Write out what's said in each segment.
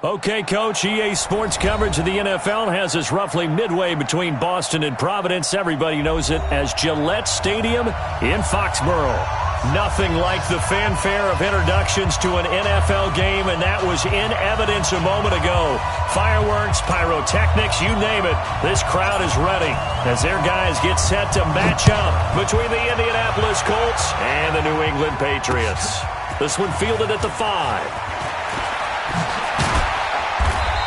Okay, Coach, EA Sports coverage of the NFL has us roughly midway between Boston and Providence. Everybody knows it as Gillette Stadium in Foxborough. Nothing like the fanfare of introductions to an NFL game, and that was in evidence a moment ago. Fireworks, pyrotechnics, you name it. This crowd is ready as their guys get set to match up between the Indianapolis Colts and the New England Patriots. This one fielded at the 5.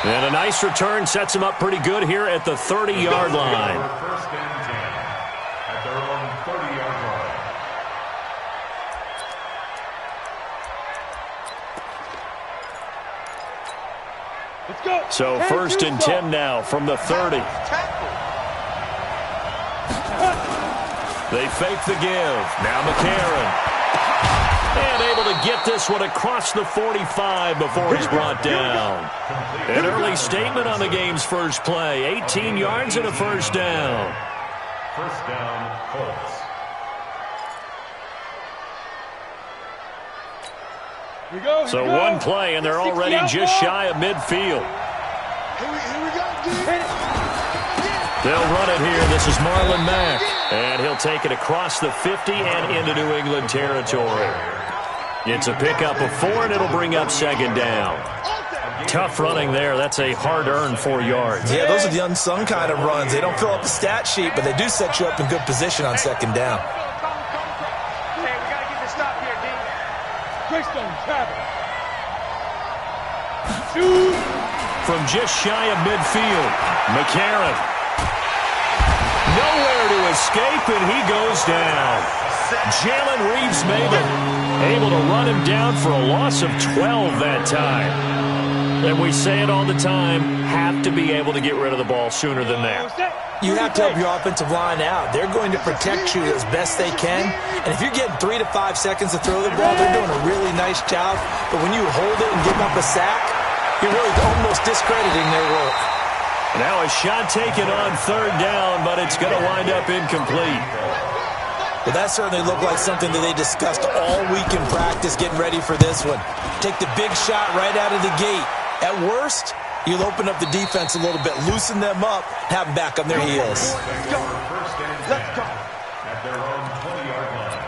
And a nice return sets him up pretty good here at the 30-yard line. First and 10 at their own 30-yard line. Let's go. So first and 10 now from the 30. They fake the give. Now McCarron. And able to get this one across the 45 before he's brought down. An early statement on the game's first play. 18 yards and a first down. First down, Colts. So one play, and they're already just shy of midfield. Here we go, dude. They'll run it here. This is Marlon Mack. And he'll take it across the 50 and into New England territory. It's a pickup of 4, and it'll bring up second down. Tough running there. That's a hard-earned 4 yards. Yeah, those are the unsung kind of runs. They don't fill up the stat sheet, but they do set you up in good position on second down. Hey, we got to get this stop here, D. Greystone, travel. Shoot. From just shy of midfield, McCarron. Nowhere to escape, and he goes down. Jalen Reeves-Maybin able to run him down for a loss of 12 that time. And we say it all the time, have to be able to get rid of the ball sooner than that. You have to help your offensive line out. They're going to protect you as best they can. And if you're getting 3 to 5 seconds to throw the ball, they're doing a really nice job. But when you hold it and give them up a sack, you're really almost discrediting their work. Now a shot taken on third down, but it's going to wind up incomplete. Well, that certainly looked like something that they discussed all week in practice getting ready for this one. Take the big shot right out of the gate. At worst, you'll open up the defense a little bit, loosen them up, have them back on their heels. Let's go. At their own 20-yard line.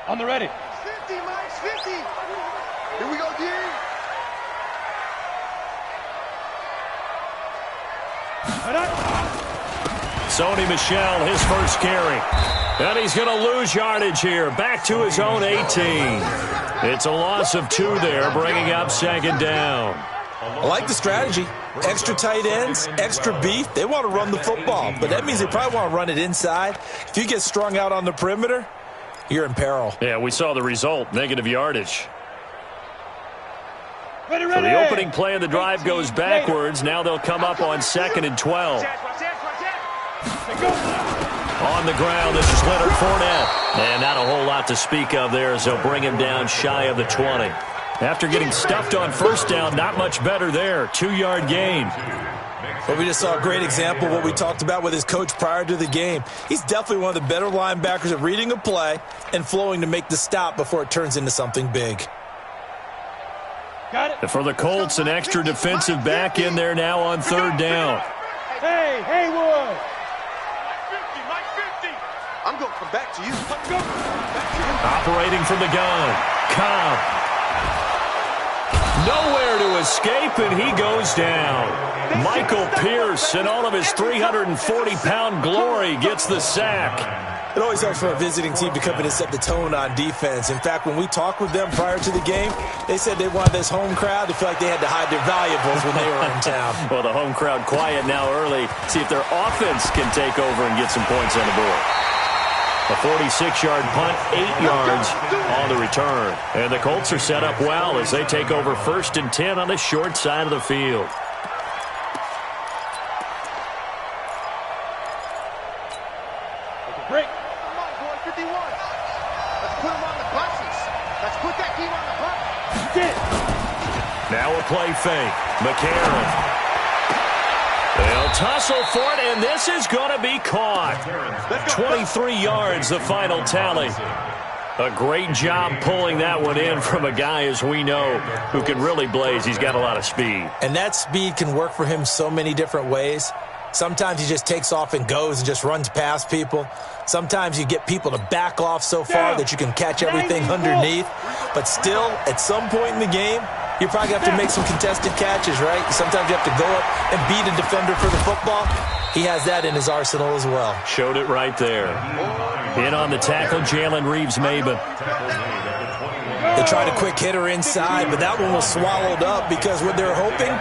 On the ready. 50, Mike's 50. Here we go, D. Sony Michel, his first carry. And he's going to lose yardage here. Back to his own 18. It's a loss of 2 there, bringing up second down. I like the strategy. Extra tight ends, extra beef. They want to run the football, but that means they probably want to run it inside. If you get strung out on the perimeter, you're in peril. Yeah, we saw the result, negative yardage. Ready. So the opening play of the drive goes backwards. Now they'll come up on 2nd and 12. On the ground, this is Leonard Fournette. And not a whole lot to speak of there as they'll bring him down shy of the 20. After getting stuffed on first down, not much better there. 2-yard gain. But we just saw a great example of what we talked about with his coach prior to the game. He's definitely one of the better linebackers at reading a play and flowing to make the stop before it turns into something big. Got it. And for the Colts, an extra defensive back in there now on third down. Hey, Haywood. I'm going to come back to you. Operating from the gun. Cobb. Nowhere to escape, and he goes down. Michael Pierce, in all of his 340-pound glory, gets the sack. It always helps for a visiting team to come in and set the tone on defense. In fact, when we talked with them prior to the game, they said they wanted this home crowd to feel like they had to hide their valuables when they were in town. Well, the home crowd quiet now early. See if their offense can take over and get some points on the board. A 46-yard punt, 8 yards on the return. And the Colts are set up well as they take over 1st and 10 on the short side of the field. Break. Come on, boy, 51. Let's put him on the buses. Let's put that team on the bus. Get it. Now a play fake. McCarron. They'll tussle for it, and this is going to be caught. 23 yards, the final tally. A great job pulling that one in from a guy, as we know, who can really blaze. He's got a lot of speed. And that speed can work for him so many different ways. Sometimes he just takes off and goes and just runs past people. Sometimes you get people to back off so far that you can catch everything underneath. But still, at some point in the game, you're probably going to have to make some contested catches, right? Sometimes you have to go up and beat a defender for the football. He has that in his arsenal as well. Showed it right there. In on the tackle, Jalen Reeves-Maybin. They tried a quick hitter inside, but that one was swallowed up because what they're hoping,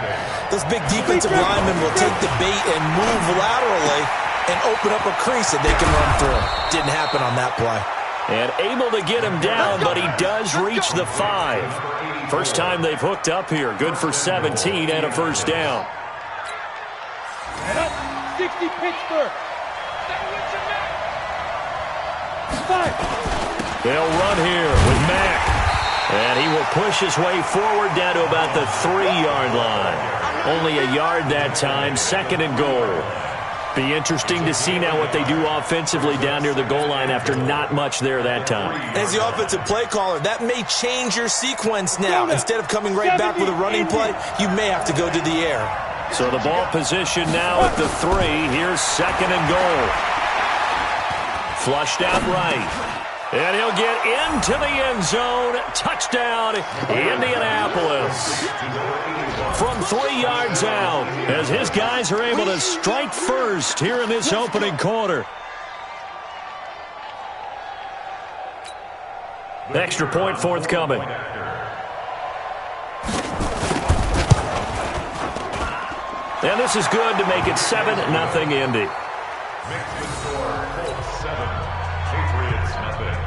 those big defensive linemen will take the bait and move laterally and open up a crease that they can run through. Didn't happen on that play. And able to get him down, but he does reach the 5. First time they've hooked up here. Good for 17 and a first down. 60 Pittsburgh. They'll run here with Mack. And he will push his way forward down to about the 3-yard line. Only a yard that time, 2nd and goal. Be interesting to see now what they do offensively down near the goal line after not much there that time. As the offensive play caller, that may change your sequence now. Instead of coming right back with a running play, you may have to go to the air. So the ball position now at the 3. Here's 2nd and goal. Flushed out right. And he'll get into the end zone. Touchdown, Indianapolis. From 3 yards out, as his guys are able to strike first here in this opening quarter. Extra point forthcoming. And this is good to make it 7-0 Indy. Colts 7, Patriots nothing.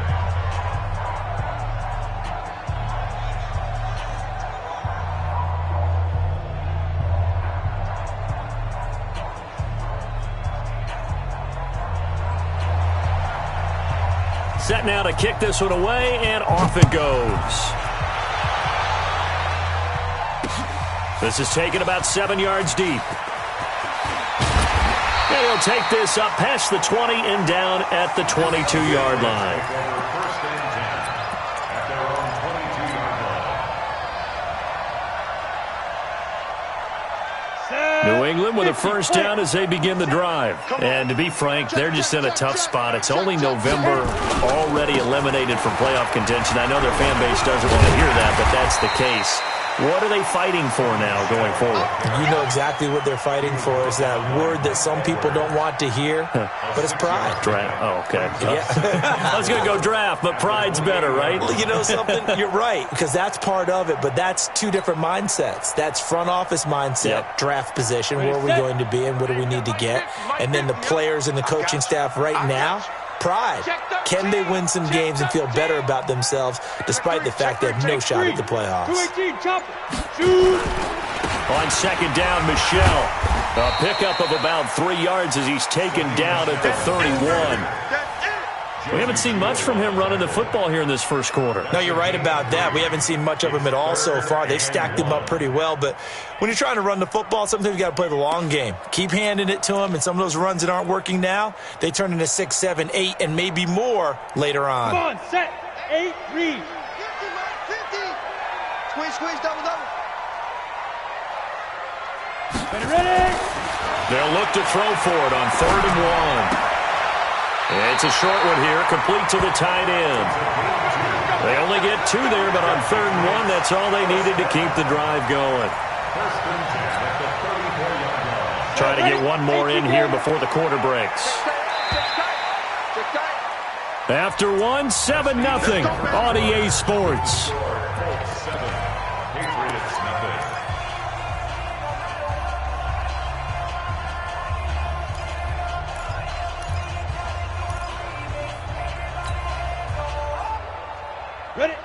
Set now to kick this one away, and off it goes. This is taken about 7 yards deep. And he'll take this up past the 20 and down at the 22-yard line. First and 10 at their own 22-yard line. New England with a first down as they begin the drive. And to be frank, they're just in a tough spot. It's only November, already eliminated from playoff contention. I know their fan base doesn't want to hear that, but that's the case. What are they fighting for now going forward? You know exactly what they're fighting for. Is that word that some people don't want to hear, but it's pride. Draft. Oh, okay. Yeah. I was going to go draft, but pride's better, right? Well, you know something? You're right, because that's part of it, but that's two different mindsets. That's front office mindset, draft position, where are we going to be and what do we need to get? And then the players and the coaching staff right now, pride. Can they win some games and feel better about themselves despite the fact they have no shot at the playoffs? On second down, Michel. A pickup of about 3 yards as he's taken down at the 31. We haven't seen much from him running the football here in this first quarter. No, you're right about that. We haven't seen much of him at all so far. They've stacked him up pretty well, but when you're trying to run the football, sometimes you got to play the long game. Keep handing it to him, and some of those runs that aren't working now, they turn into 6, 7, 8, and maybe more later on. Come on, set, 8, read. 50. Squeeze, double. Ready? They'll look to throw for it on 3rd and 1. It's a short one here, complete to the tight end. They only get 2 there, but on 3rd and 1, that's all they needed to keep the drive going. Trying to get one more in here before the quarter breaks. After one, 7-0 on EA Sports. Patriots nothing.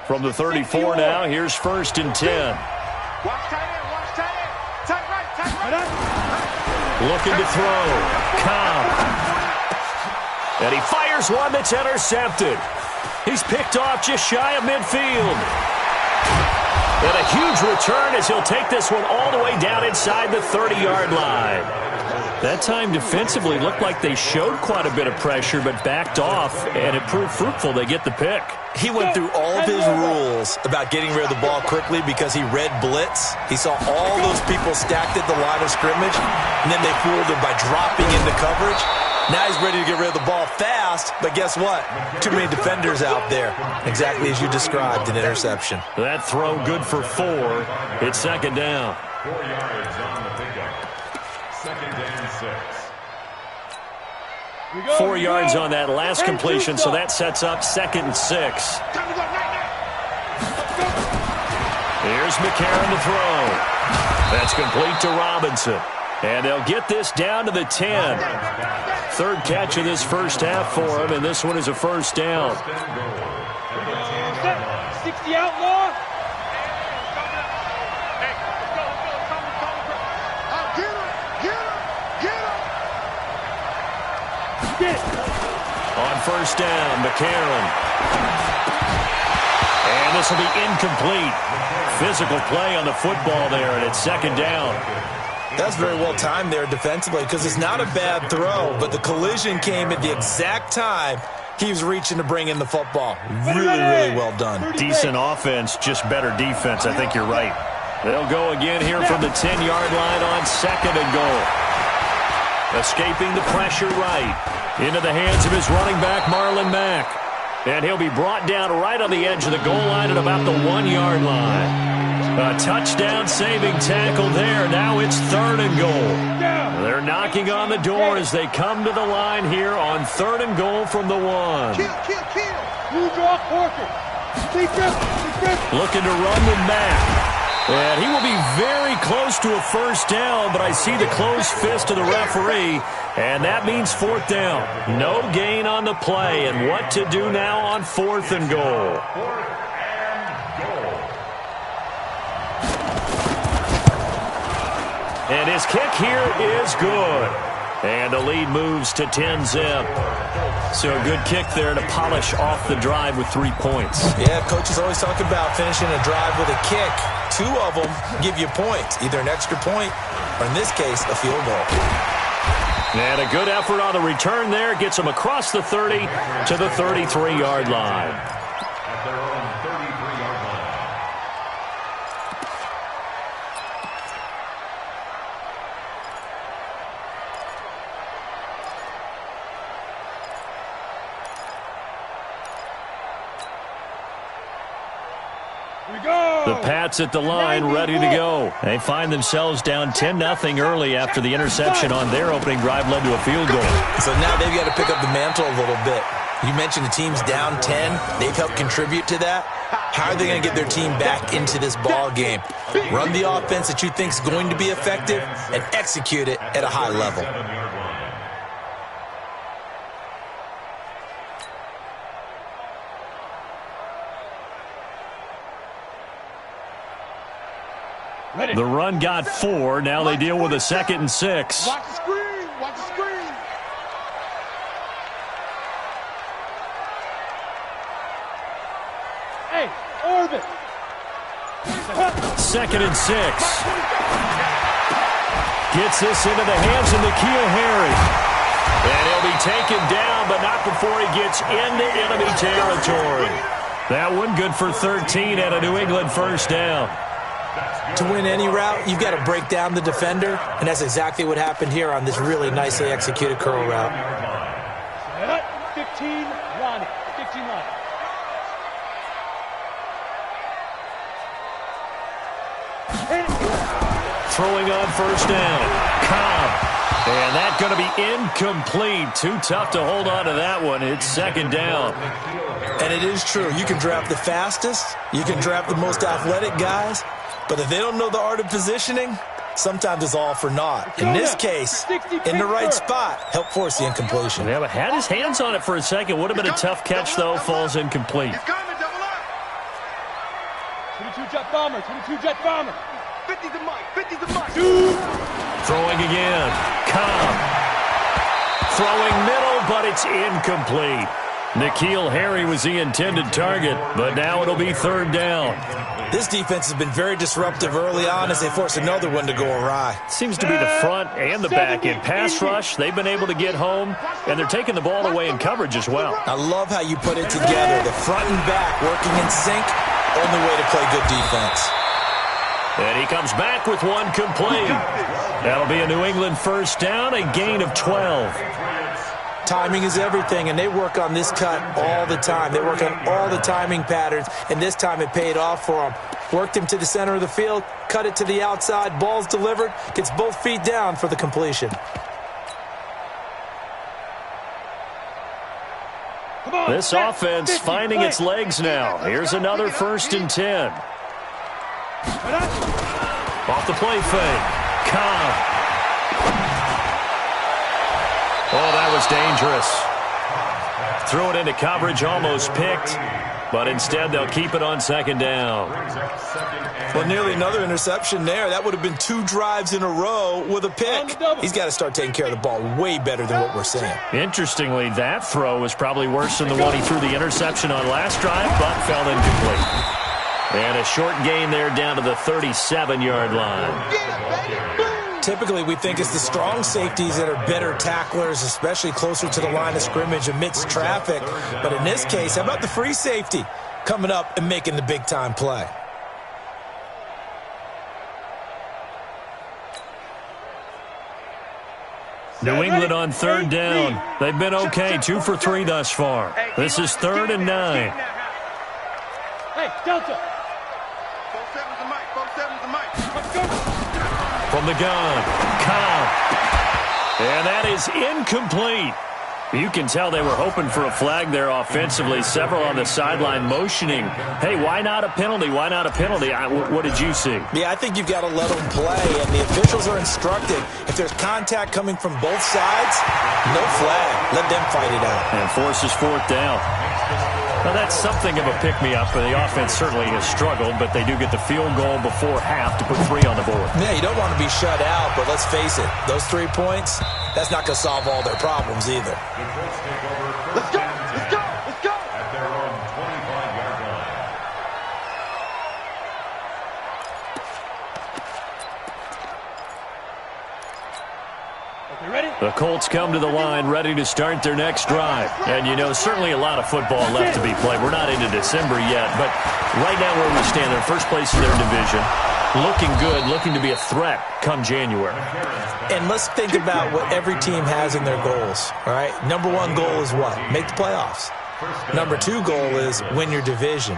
From the 34 now, here's 1st and 10. Watch tight end. Tight right. Looking to throw. Cobb. And he fires one that's intercepted. He's picked off just shy of midfield. And a huge return as he'll take this one all the way down inside the 30-yard line. That time defensively looked like they showed quite a bit of pressure but backed off, and it proved fruitful. They get the pick. He went through all of his rules about getting rid of the ball quickly because he read blitz. He saw all those people stacked at the line of scrimmage, and then they fooled him by dropping into coverage. Now he's ready to get rid of the ball fast, but guess what? Too many defenders out there. Exactly as you described, an interception. That throw good for 4. It's second down. 4 yards on the pickup. Second and 6. 4 yards on that last completion, so that sets up second and 6. Here's McCarron to throw. That's complete to Robinson. And they'll get this down to the 10. Third catch of this first half for him, and this one is a first down. 60 outlaw. On first down, McCarron. And this will be incomplete. Physical play on the football there, and it's second down. That's very well timed there defensively because it's not a bad throw, but the collision came at the exact time he was reaching to bring in the football. Really well done. Decent offense, just better defense. I think you're right. They'll go again here from the 10-yard line on second and goal. Escaping the pressure right. Into the hands of his running back, Marlon Mack. And he'll be brought down right on the edge of the goal line at about the 1-yard line. A touchdown-saving tackle there. Now it's third and goal. They're knocking on the door as they come to the line here on third and goal from the 1. Looking to run with Mack. And he will be very close to a first down, but I see the closed fist of the referee, and that means fourth down. No gain on the play, and what to do now on fourth and goal. And his kick here is good. And the lead moves to 10-zip. So a good kick there to polish off the drive with 3 points. Yeah, coaches always talk about finishing a drive with a kick. 2 of them give you points, either an extra point or, in this case, a field goal. And a good effort on the return there. Gets them across the 30 to the 33-yard line. At their own 33-yard line. The Pats at the line, ready to go. They find themselves down 10-0 early after the interception on their opening drive led to a field goal. So now they've got to pick up the mantle a little bit. You mentioned the team's down 10. They've helped contribute to that. How are they going to get their team back into this ball game? Run the offense that you think is going to be effective and execute it at a high level. The run got 4. Now they deal with a 2nd and 6. Watch the screen. Watch the screen. Hey, orbit. 2nd and 6. Gets this into the hands of N'Keal Harry. And he'll be taken down, but not before he gets into enemy territory. That one good for 13 at a New England first down. To win any route, you've got to break down the defender, and that's exactly what happened here on this really nicely executed curl route. 15, Ronnie. 15 line. Throwing on first down. Cobb. And that's going to be incomplete. Too tough to hold on to that one. It's second down. And it is true. You can draft the fastest. You can draft the most athletic guys. But if they don't know the art of positioning, sometimes it's all for naught. In this case, in the right spot, help force the incompletion. Yeah, but had his hands on it for a second. Would have been a tough catch, though. Falls incomplete. 22 jet bomber. 22 jet bomber. 50 to Mike. 50 to Mike. Throwing again. Cobb. Throwing middle, but it's incomplete. N'Keal Harry was the intended target, but now it'll be third down. This defense has been very disruptive early on as they force another one to go awry. Seems to be the front and the back. In pass rush, they've been able to get home, and they're taking the ball away in coverage as well. I love how you put it together. The front and back working in sync, only way to play good defense. And he comes back with one complete. That'll be a New England first down, a gain of 12. Timing is everything, and they work on this cut all the time. They work on all the timing patterns, and this time it paid off for them. Worked him to the center of the field, cut it to the outside, ball's delivered, gets both feet down for the completion. This offense finding its legs now. Here's another 1st and 10. Off the play fake. Cobb. Oh, that was dangerous. Threw it into coverage, almost picked, but instead they'll keep it on 2nd down. Well, nearly another interception there. That would have been 2 drives in a row with a pick. He's got to start taking care of the ball way better than what we're seeing. Interestingly, that throw was probably worse than the one he threw the interception on last drive, but fell incomplete. And a short gain there down to the 37-yard line. Typically, we think it's the strong safeties that are better tacklers, especially closer to the line of scrimmage amidst traffic. But in this case, how about the free safety coming up and making the big-time play? New England on 3rd down. They've been okay, 2 for 3 thus far. This is 3rd and 9. Hey, Delta. 4-7's the mic. 4-7's the mic. Let's go. From the gun, Cobb. And that is incomplete. You can tell they were hoping for a flag there offensively. Several on the sideline motioning, hey, why not a penalty? Why not a penalty? What did you see? Yeah, I think you've got to let them play, and the officials are instructed. If there's contact coming from both sides, no flag. Let them fight it out. And forces 4th down. Now, that's something of a pick-me-up. The offense certainly has struggled, but they do get the field goal before half to put 3 on the board. Yeah, you don't want to be shut out, but let's face it, those 3 points, that's not going to solve all their problems either. Let's go. Let's go. Let's go. At their own 25-yard line. You ready? The Colts come to the line ready to start their next drive. And, you know, certainly a lot of football left to be played. We're not into December yet, but right now where we stand, they're first place in their division. Looking good, looking to be a threat come January. And let's think about what every team has in their goals, all right? Number 1 goal is what? Make the playoffs. Number 2 goal is win your division.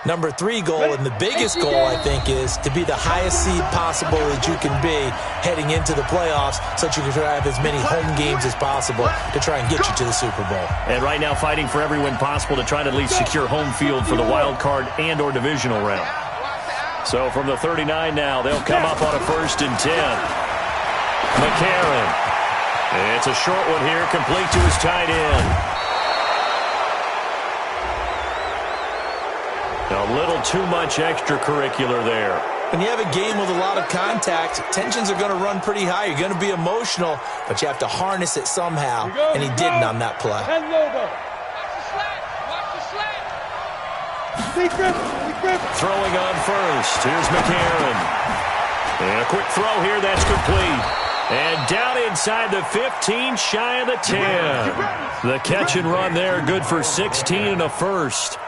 Number 3 goal, and the biggest goal, I think, is to be the highest seed possible that you can be heading into the playoffs so that you can have as many home games as possible to try and get you to the Super Bowl. And right now fighting for every win possible to try to at least secure home field for the wild card and or divisional round. So from the 39 now, they'll come up on a 1st and 10. McCarron. It's a short one here, complete to his tight end. A little too much extracurricular there. When you have a game with a lot of contact, tensions are going to run pretty high. You're going to be emotional, but you have to harness it somehow, and he didn't on that play. Watch the slant. Throwing on first. Here's McCarron. And a quick throw here. That's complete. And down inside the 15, shy of the 10. The catch and run there, good for 16 and a first.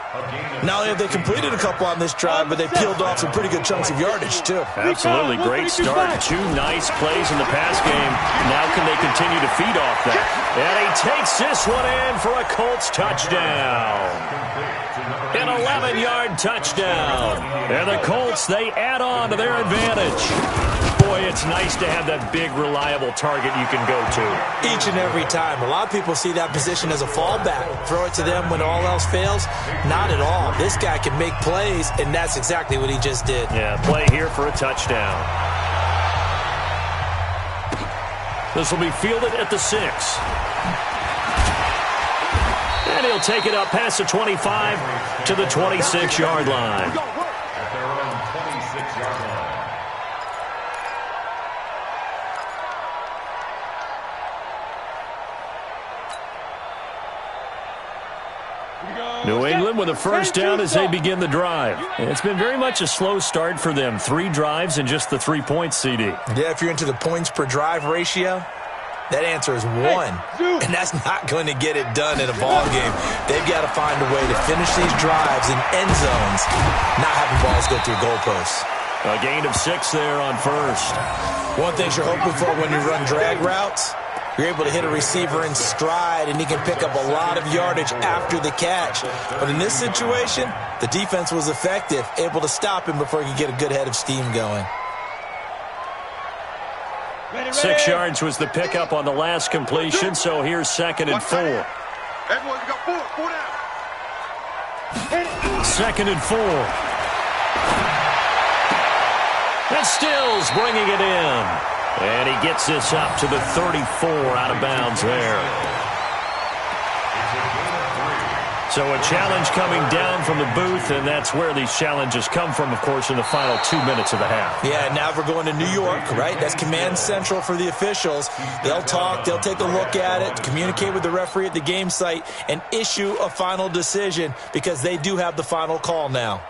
Not only have they completed a couple on this drive, but they peeled off some pretty good chunks of yardage, too. Absolutely. Great start. 2 nice plays in the pass game. Now can they continue to feed off that? And he takes this one in for a Colts touchdown. An 11-yard touchdown. And the Colts, they add on to their advantage. Boy, it's nice to have that big, reliable target you can go to. Each and every time. A lot of people see that position as a fallback. Throw it to them when all else fails. Not at all. This guy can make plays, and that's exactly what he just did. Yeah, play here for a touchdown. This will be fielded at the 6. And he'll take it up past the 25 to the 26-yard line. At their own 26-yard line. New England with a first down as they begin the drive. And it's been very much a slow start for them. 3 drives and just the 3 points, CD. Yeah, if you're into the points per drive ratio, that answer is 1. And that's not going to get it done in a ball game. They've got to find a way to finish these drives in end zones, not having balls go through goalposts. A gain of 6 there on first. One thing you're hoping for when you run drag routes, you're able to hit a receiver in stride, and he can pick up a lot of yardage after the catch. But in this situation, the defense was effective, able to stop him before he could get a good head of steam going. 6 yards was the pickup on the last completion, so here's 2nd and 4. Everyone, you got 4 down. 2nd and 4. And Stills bringing it in. And he gets this up to the 34 out of bounds there. So a challenge coming down from the booth, and that's where these challenges come from, of course, in the final 2 minutes of the half. Yeah, now we're going to New York, right? That's command central for the officials. They'll talk, they'll take a look at it, communicate with the referee at the game site, and issue a final decision because they do have the final call now.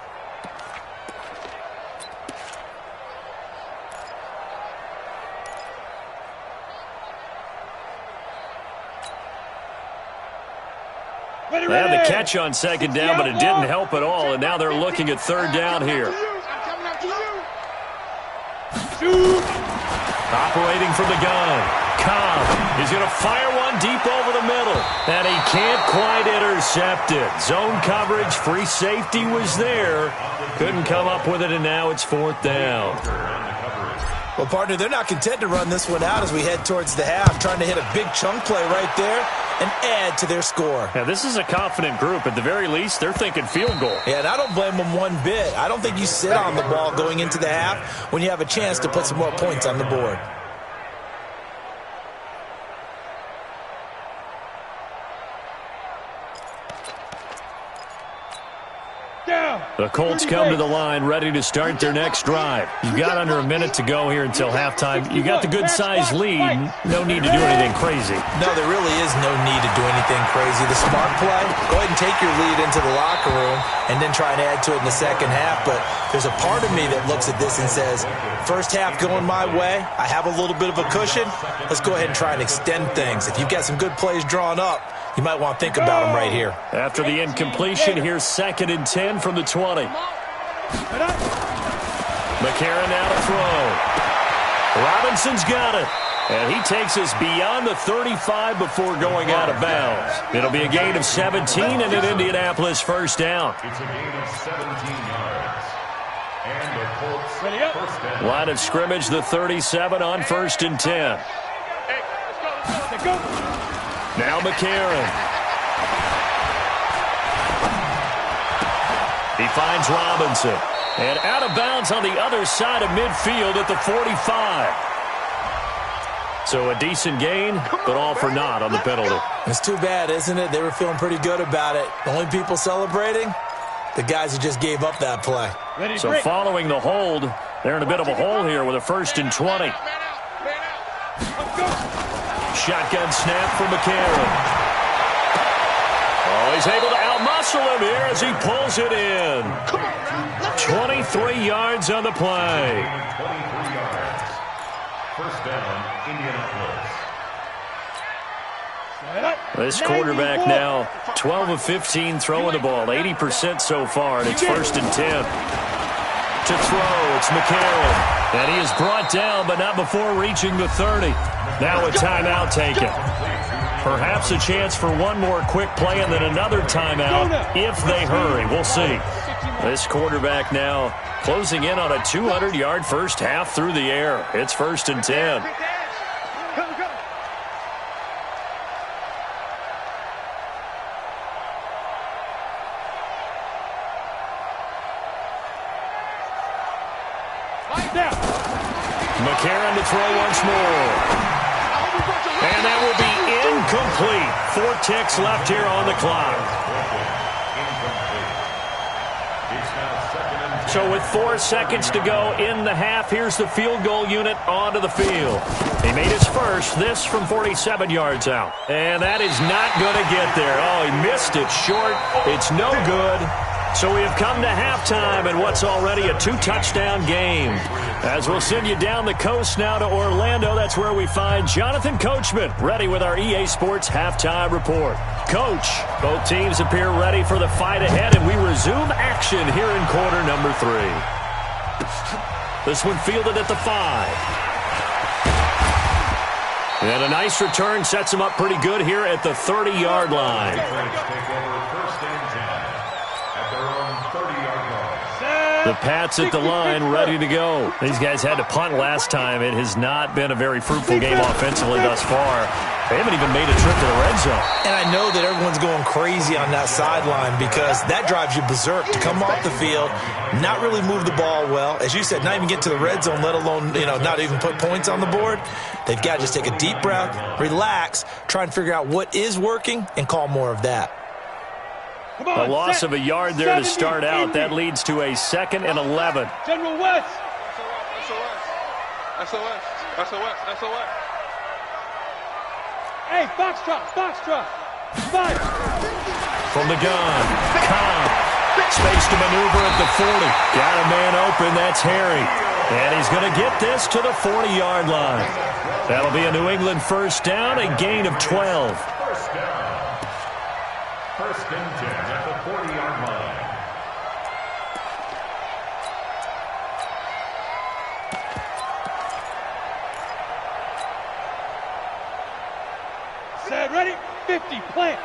They had the catch on 2nd down, but it didn't help at all, and now they're looking at 3rd down here. Operating from the gun. Cobb is going to fire one deep over the middle, and he can't quite intercept it. Zone coverage, free safety was there. Couldn't come up with it, and now it's 4th down. Well, partner, they're not content to run this one out as we head towards the half, trying to hit a big chunk play right there and add to their score. Now, this is a confident group. At the very least, they're thinking field goal. Yeah, and I don't blame them one bit. I don't think you sit on the ball going into the half when you have a chance to put some more points on the board. The Colts come to the line ready to start their next drive. You've got under a minute to go here until halftime. You got the good-sized lead. No need to do anything crazy. No, there really is no need to do anything crazy. The smart play, go ahead and take your lead into the locker room and then try and add to it in the second half. But there's a part of me that looks at this and says, first half going my way, I have a little bit of a cushion. Let's go ahead and try and extend things. If you've got some good plays drawn up, you might want to think about them right here. After the incompletion, here's 2nd and 10 from the 20. McCarron now to throw. Robinson's got it. And he takes us beyond the 35 before going out of bounds. It'll be a gain of 17 and an Indianapolis first down. It's a gain of 17 yards. And the Colts first down. Line of scrimmage, the 37 on 1st and 10. Let's go. Now McCarron. He finds Robinson. And out of bounds on the other side of midfield at the 45. So a decent gain, but all for naught on the penalty. It's too bad, isn't it? They were feeling pretty good about it. The only people celebrating, the guys who just gave up that play. So following the hold, they're in a bit of a hole here with a 1st and 20. Shotgun snap for McCarron. Oh, he's able to outmuscle him here as he pulls it in. 23 yards on the play. 23 yards. First down, Indianapolis. This quarterback now 12 of 15 throwing the ball, 80% so far, and it's 1st and 10. To throw, it's McCarron. And he is brought down, but not before reaching the 30. Now a timeout taken. Perhaps a chance for one more quick play and then another timeout if they hurry. We'll see. This quarterback now closing in on a 200-yard first half through the air. It's 1st and 10. McCarron to throw once more. And that will be incomplete. 4 ticks left here on the clock. So with 4 seconds to go in the half, here's the field goal unit onto the field. He made his first, this from 47 yards out. And that is not going to get there. Oh, he missed it short. It's no good. So we have come to halftime in what's already a 2-touchdown game. As we'll send you down the coast now to Orlando, that's where we find Jonathan Coachman, ready with our EA Sports Halftime Report. Coach, both teams appear ready for the fight ahead, and we resume action here in quarter number 3. This one fielded at the 5. And a nice return sets him up pretty good here at the 30-yard line. The Pats at the line, ready to go. These guys had to punt last time. It has not been a very fruitful game offensively thus far. They haven't even made a trip to the red zone. And I know that everyone's going crazy on that sideline because that drives you berserk to come off the field, not really move the ball well. As you said, not even get to the red zone, let alone, not even put points on the board. They've got to just take a deep breath, relax, try and figure out what is working, and call more of that. A loss of a yard there to start out. That leads to a 2nd and 11. General West. SOS. Hey, Foxtrot. Five. From the gun. Cobb. Space to maneuver at the 40. Got a man open. That's Harry. And he's going to get this to the 40-yard line. That'll be a New England first down, a gain of 12. First down. First and 10 at the 40-yard line. Set, ready, 50, plant.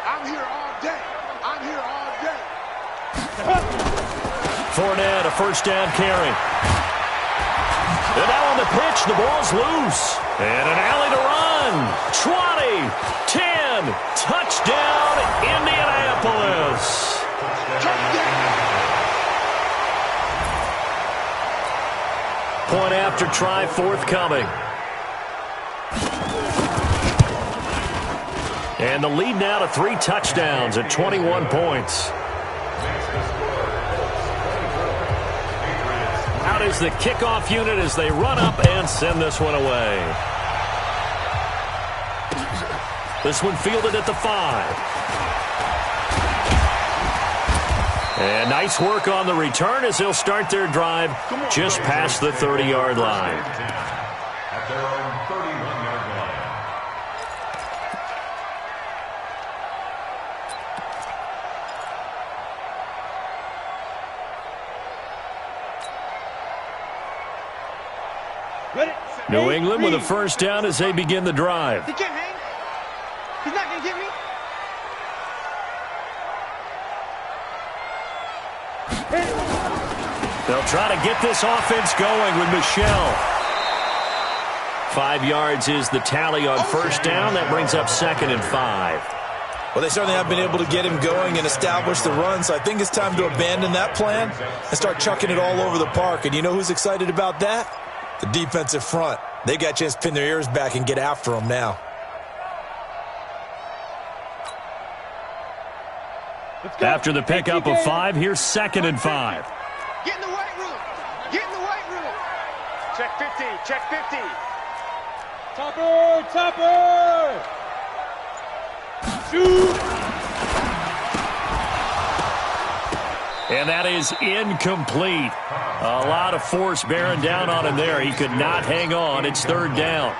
I'm here all day. Fournette, a first down carry. And now on the pitch, the ball's loose. And an alley to run. 20, 10, touchdown, Indianapolis. Point after try forthcoming. And the lead now to 3 touchdowns at 21 points. Out is the kickoff unit as they run up and send this one away. This one fielded at the 5. And nice work on the return as they'll start their drive just past the 30-yard line. At their own 31-yard line. New England with a first down as they begin the drive. He can't hang. He's not going to get me. They'll try to get this offense going with Michelle. 5 yards is the tally on first down. That brings up 2nd and 5. Well, they certainly have been able to get him going and establish the run, so I think it's time to abandon that plan and start chucking it all over the park. And you know who's excited about that? The defensive front. They got a chance to pin their ears back and get after him now. After the pickup of 5, here's 2nd and 5. Get in the weight room. Get in the weight room. Check 50. Check 50. Topper. Shoot. And that is incomplete. A lot of force bearing down on him there. He could not hang on. It's 3rd down.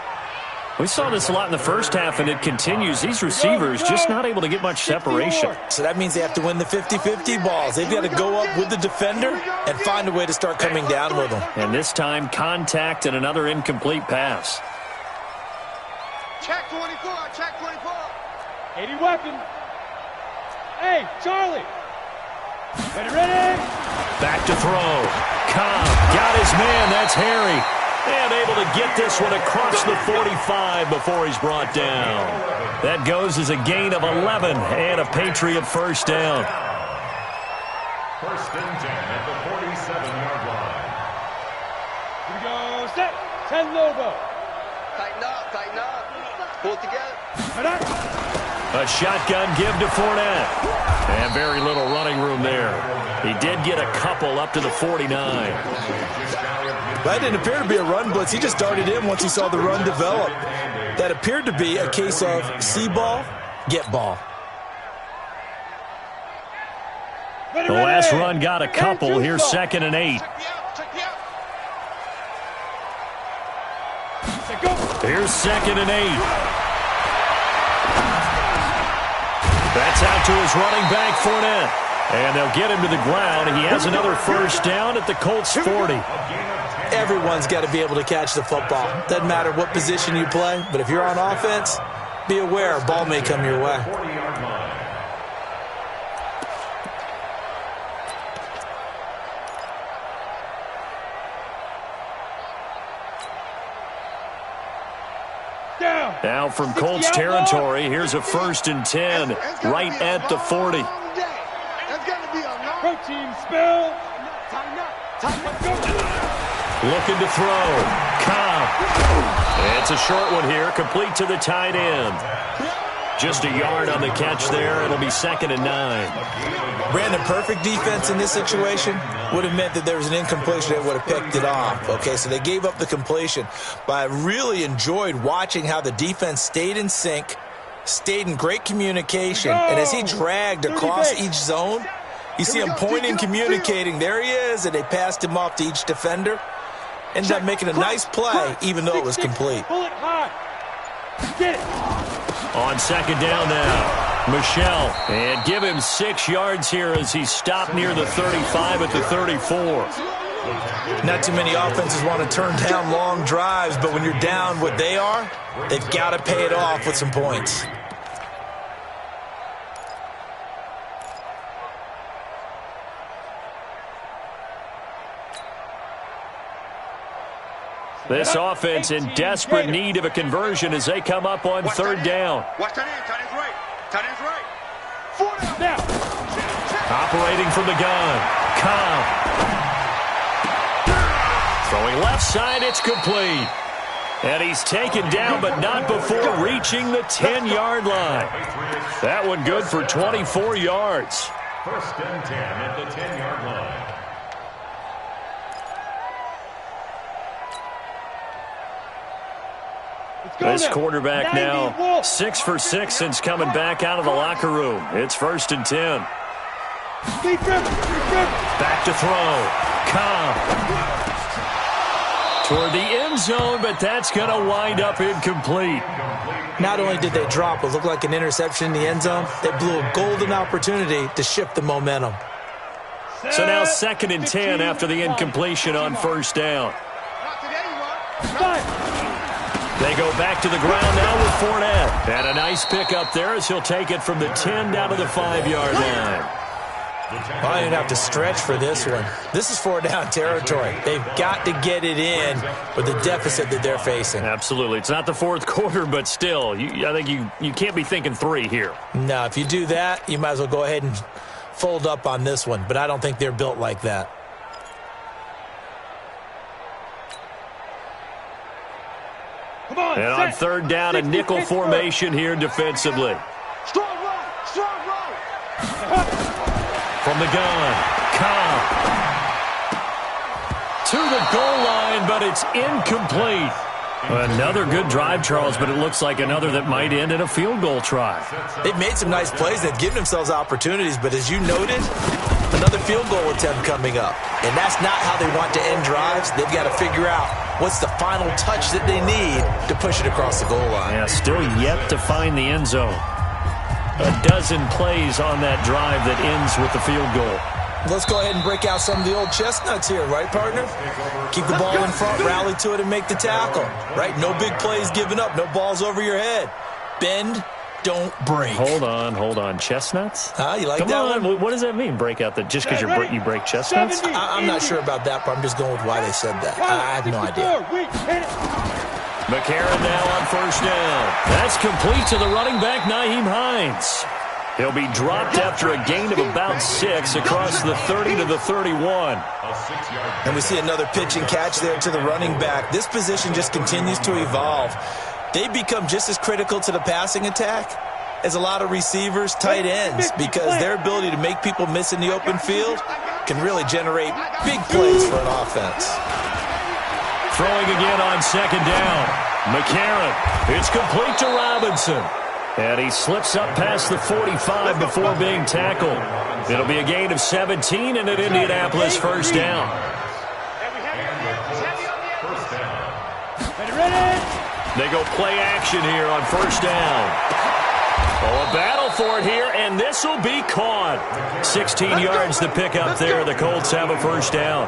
We saw this a lot in the first half, and it continues. These receivers just not able to get much separation. So that means they have to win the 50-50 balls. They've got to go up with the defender and find a way to start coming down with them. And this time, contact and another incomplete pass. Check 24. Check 24. 80 weapon. Hey, Charlie. Ready? Back to throw. Cobb got his man. That's Harry. And able to get this one across the 45 before he's brought down. That goes as a gain of 11 and a Patriot first down. First and 10 at the 47-yard line. Here we go. Set. 10 Lobo. Tighten up. Pull it together. Right up. A shotgun give to Fournette. And very little running room there. He did get a couple up to the 49. That didn't appear to be a run blitz. He just darted in once he saw the run develop. That appeared to be a case of see ball, get ball. The last run got a couple. Here's 2nd and 8. Here's 2nd and 8. That's out to his running back, Fournette. And they'll get him to the ground. He has another first down at the Colts 40. Everyone's got to be able to catch the football. Doesn't matter what position you play, but if you're on offense, be aware a ball may come your way. Now from Colts territory, here's a 1st and 10 right at the 40. Protein spill. Looking to throw. Cobb. It's a short one here, complete to the tight end. Just a yard on the catch there. It'll be 2nd and 9. Brandon, perfect defense in this situation would have meant that there was an incompletion that would have picked it off. Okay, so they gave up the completion. But I really enjoyed watching how the defense stayed in sync, stayed in great communication. And as he dragged across each zone, you see him pointing, communicating. There he is, and they passed him off to each defender. Ended up making a nice play, even though it was complete. Get it. On 2nd down now. Michel, and give him 6 yards here as he stopped near the 35 at the 34. Not too many offenses want to turn down long drives, but when you're down what they are, they've got to pay it off with some points. This offense in desperate need of a conversion as they come up on 3rd down. Watch tight end. Tight end's right. Tight end's right. 4 down. Now. Operating from the gun. Cobb. Throwing left side, it's complete. And he's taken down, but not before reaching the 10-yard line. That one good for 24 yards. 1st and 10 at the 10-yard line. This quarterback now 6 for 6 since coming back out of the locker room. It's 1st and 10. Back to throw. Cobb. Toward the end zone, but that's going to wind up incomplete. Not only did they drop what looked like an interception in the end zone, they blew a golden opportunity to shift the momentum. So now 2nd and 10 after the incompletion on 1st down. They go back to the ground now with Fournette. And a nice pickup there as he'll take it from the 10 down to the 5-yard line. I didn't have to stretch for this one. This is 4-down territory. They've got to get it in with the deficit that they're facing. Absolutely. It's not the 4th quarter, but still, I think you can't be thinking 3 here. No, if you do that, you might as well go ahead and fold up on this one. But I don't think they're built like that. And on 3rd down, a nickel formation here defensively. Strong run. Strong run. From the gun, Cobb. To the goal line, but it's incomplete. Another good drive, Charles, but it looks like another that might end in a field goal try. They've made some nice plays. They've given themselves opportunities, but as you noted, another field goal attempt coming up. And that's not how they want to end drives. They've got to figure out what's the final touch that they need to push it across the goal line. Yeah, still yet to find the end zone. A dozen plays on that drive that ends with the field goal. Let's go ahead and break out some of the old chestnuts here, right, partner? Keep the ball in front, rally to it, and make the tackle, right? No big plays given up, no balls over your head. Bend, don't break. Hold on. Chestnuts? You like Come that on. one? What does that mean, break out? Just because you break chestnuts? I'm not sure about that, but I'm just going with why they said that. I have no idea. McCarron now on 1st down. That's complete to the running back, Nyheim Hines. He'll be dropped after a gain of about 6 across the 30 to the 31. And we see another pitch and catch there to the running back. This position just continues to evolve. They become just as critical to the passing attack is a lot of receivers, tight ends, because their ability to make people miss in the open field can really generate big plays for an offense. Throwing again on second down. McCarron. It's complete to Robinson. And he slips up past the 45 before being tackled. It'll be a gain of 17 and an Indianapolis first down. They go play action here on first down. Oh, a battle for it here, and this will be caught. 16 yards to pick up there. The Colts have a first down.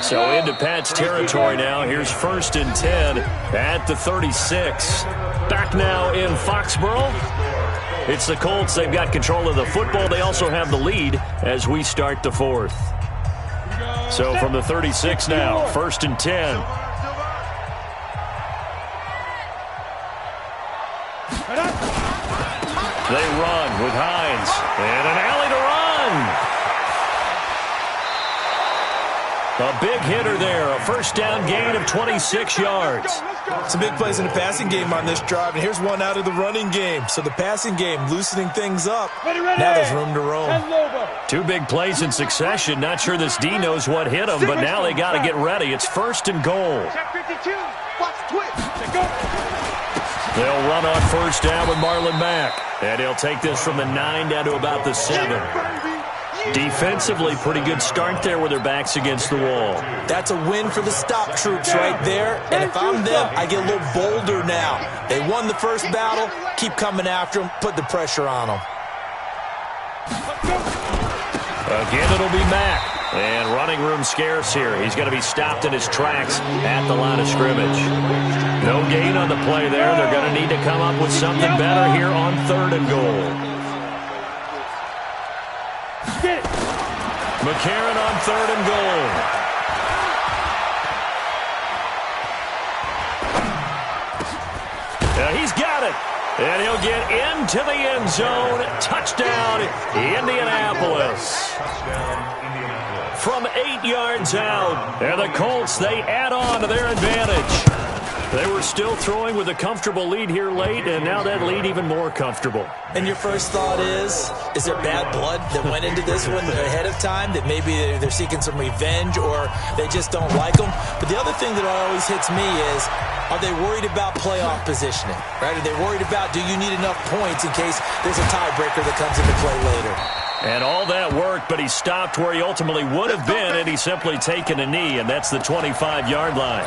So into Pat's territory now. Here's 1st and 10 at the 36. Back now in Foxborough. It's the Colts. They've got control of the football. They also have the lead as we start the 4th. So from the 36 now, 1st and 10. They run with Hines. And an alley to run. A big hitter there. A first down gain of 26 yards. Some big plays in the passing game on this drive, and here's one out of the running game. So the passing game loosening things up. Now there's room to roam. 2 big plays in succession. Not sure this D knows what hit him, but now they got to get ready. It's 1st and goal. They'll run on first down with Marlon Mack. And he'll take this from the 9 down to about the 7. Defensively, pretty good start there with their backs against the wall. That's a win for the stop troops right there. And if I'm them, I get a little bolder now. They won the first battle. Keep coming after them. Put the pressure on them. Again, it'll be Mack. And running room scarce here. He's going to be stopped in his tracks at the line of scrimmage. No gain on the play there. They're going to need to come up with something better here on 3rd and goal. McCarron on 3rd and goal. He's got it. And he'll get into the end zone. Touchdown, Indianapolis. From 8 yards out. And the Colts, they add on to their advantage. They were still throwing with a comfortable lead here late, and now that lead even more comfortable. And your first thought is there bad blood that went into this one ahead of time, that maybe they're seeking some revenge or they just don't like them? But the other thing that always hits me is, are they worried about playoff positioning? Right? Are they worried about, do you need enough points in case there's a tiebreaker that comes into play later? And all that worked, but he stopped where he ultimately would have been, and he's simply taken a knee, and that's the 25-yard line.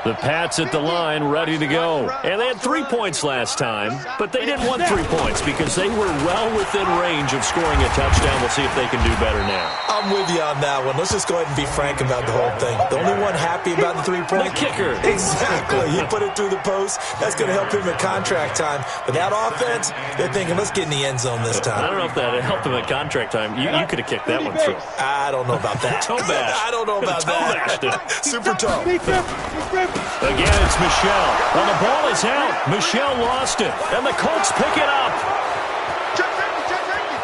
The Pats at the line, ready to go. And they had 3 points last time, but they didn't want 3 points because they were well within range of scoring a touchdown. We'll see if they can do better now. I'm with you on that one. Let's just go ahead and be frank about the whole thing. The only one happy about the 3-point? The kicker. Exactly. He put it through the post. That's going to help him at contract time. But that offense, they're thinking, let's get in the end zone this time. I don't know if that helped him at contract time. You could have kicked that one through. I don't know about that. Toe bash. I don't know about that. Super toe. Again, it's Michelle. Well, the ball is out. Michelle lost it. And the Colts pick it up.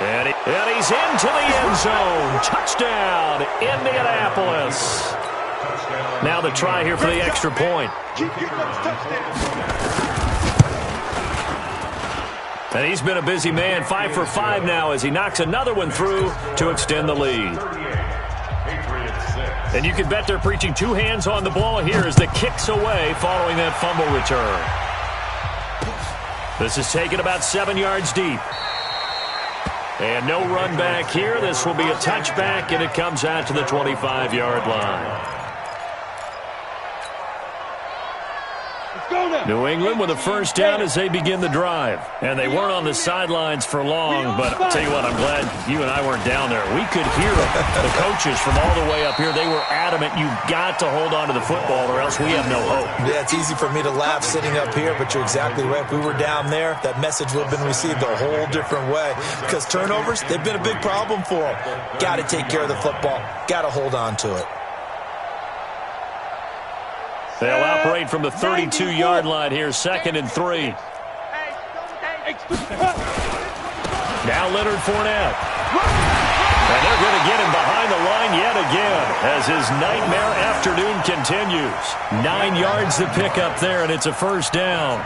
And he's into the end zone. Touchdown, Indianapolis. Now the try here for the extra point. And he's been a busy man. 5 for 5 now as he knocks another one through to extend the lead. And you can bet they're preaching 2 hands on the ball here as the kick's away following that fumble return. This is taken about 7 yards deep. And no run back here. This will be a touchback, and it comes out to the 25-yard line. New England with a first down as they begin the drive. And they weren't on the sidelines for long, but I'll tell you what, I'm glad you and I weren't down there. We could hear them. The coaches from all the way up here, they were adamant, you've got to hold on to the football or else we have no hope. Yeah, it's easy for me to laugh sitting up here, but you're exactly right. If we were down there, that message would have been received a whole different way. Because turnovers, they've been a big problem for them. Got to take care of the football. Got to hold on to it. They'll operate from the 32-yard line here, 2nd and 3. Now Leonard Fournette. And they're going to get him behind the line yet again as his nightmare afternoon continues. 9 yards to pick up there, and it's a first down.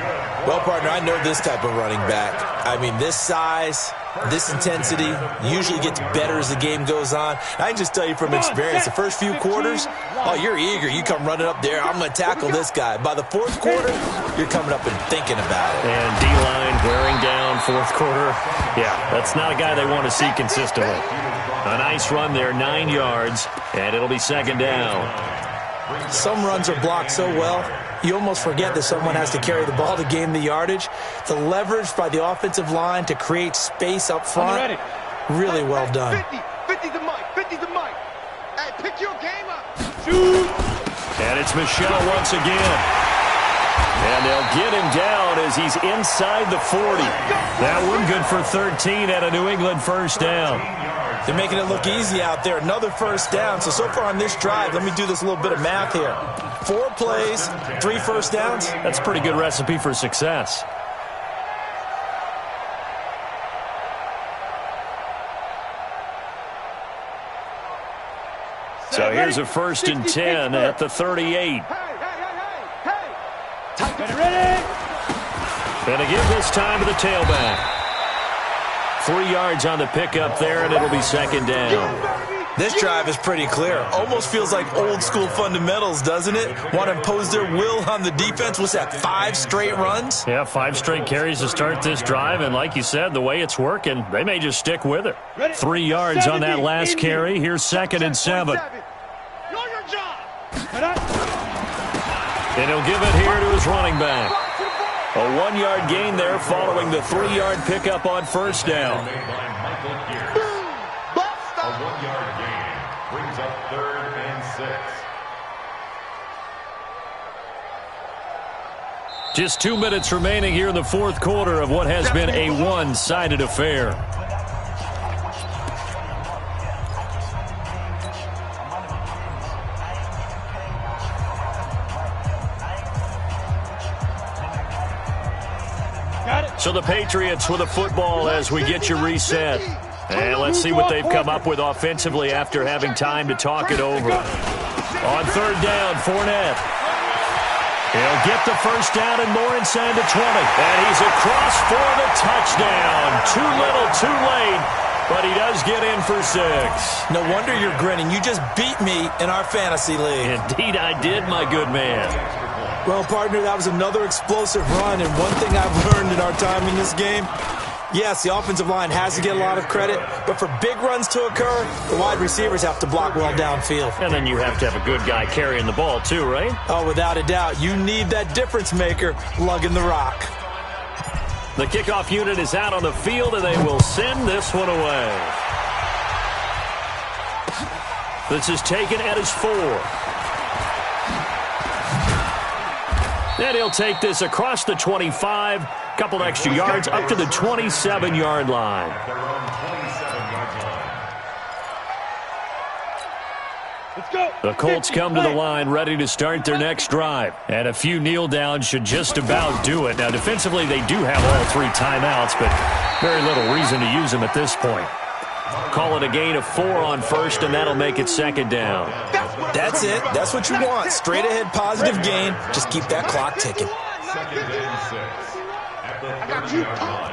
Well, partner, I know this type of running back. I mean, this size, this intensity usually gets better as the game goes on. I can just tell you from experience, the first few quarters, oh, you're eager. You come running up there, I'm going to tackle this guy. By the fourth quarter, you're coming up and thinking about it. And D-line wearing down fourth quarter. Yeah, that's not a guy they want to see consistently. A nice run there, 9 yards, and it'll be second down. Some runs are blocked so well, you almost forget that someone has to carry the ball to gain the yardage. The leverage by the offensive line to create space up front, really well done. 50 to Mike, 50 to Mike. Hey, pick your game up. Shoot. And it's Michelle once again. And they'll get him down as he's inside the 40. That one good for 13 at a New England first down. They're making it look easy out there. Another first down. So far on this drive, let me do this little bit of math here. 4 plays, 3 first downs. That's a pretty good recipe for success. So here's a 1st and 10 at the 38. Ready? Going to give this time to the tailback. 3 yards on the pickup there, and it'll be second down. This drive is pretty clear. Almost feels like old school fundamentals, doesn't it? Want to impose their will on the defense. What's that, 5 straight runs? Yeah, 5 straight carries to start this drive, and like you said, the way it's working, they may just stick with it. 3 yards on that last carry. Here's 2nd and 7. Know your job. And he'll give it here to his running back. A 1-yard gain there following the 3-yard pickup on first down. Made by Michael Gears. A 1-yard gain brings up 3rd and 6. Just 2 minutes remaining here in the fourth quarter of what has been a one-sided affair. So the Patriots with a football as we get you reset. And let's see what they've come up with offensively after having time to talk it over. On 3rd down, Fournette. He'll get the first down and more inside the 20. And he's across for the touchdown. Too little, too late. But he does get in for 6. No wonder you're grinning. You just beat me in our fantasy league. Indeed I did, my good man. Well, partner, that was another explosive run, and one thing I've learned in our time in this game, yes, the offensive line has to get a lot of credit, but for big runs to occur, the wide receivers have to block well downfield. And then you have to have a good guy carrying the ball too, right? Oh, without a doubt. You need that difference maker lugging the rock. The kickoff unit is out on the field, and they will send this one away. This is taken at his 4. And he'll take this across the 25, couple extra yards up to the 27-yard line. Their own 27-yard line. Let's go. The Colts come to the line ready to start their next drive. And a few kneel downs should just about do it. Now, defensively, they do have all 3 timeouts, but very little reason to use them at this point. Call it a gain of 4 on first, and that'll make it second down. That's it. That's what you want. Straight ahead positive gain. Just keep that clock ticking. 2nd and 6 at the 30-yard line.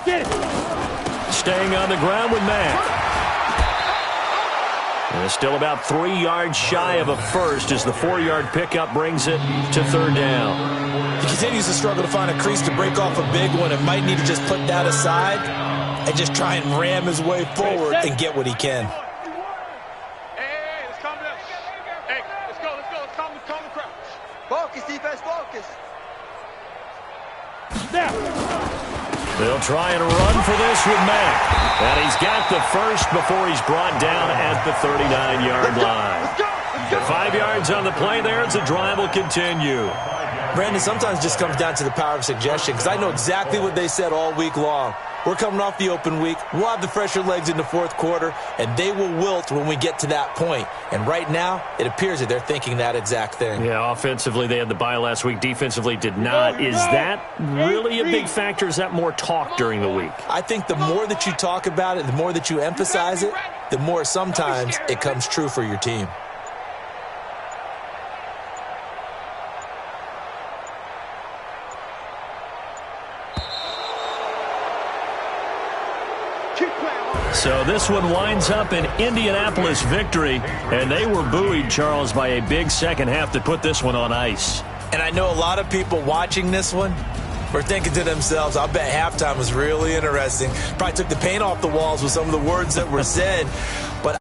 Get it. Staying on the ground with Mack. And it's still about 3 yards shy of a first as the 4-yard pickup brings it to 3rd down. He continues to struggle to find a crease to break off a big one and might need to just put that aside and just try and ram his way forward and get what he can. Hey, let's calm down. Hey, let's go. Let's calm the crowd. Focus, defense, focus. Now. They'll try and run for this with Mack. And he's got the first before he's brought down at the 39-yard line. 5 yards on the play there as the drive will continue. Brandon, sometimes it just comes down to the power of suggestion because I know exactly what they said all week long. We're coming off the open week. We'll have the fresher legs in the fourth quarter, and they will wilt when we get to that point. And right now, it appears that they're thinking that exact thing. Yeah, offensively, they had the bye last week. Defensively, did not. Is that really a big factor? Is that more talk during the week? I think the more that you talk about it, the more that you emphasize it, the more sometimes it comes true for your team. So this one winds up an Indianapolis victory, and they were buoyed, Charles, by a big second half that put this one on ice. And I know a lot of people watching this one were thinking to themselves, I bet halftime was really interesting. Probably took the paint off the walls with some of the words that were said. But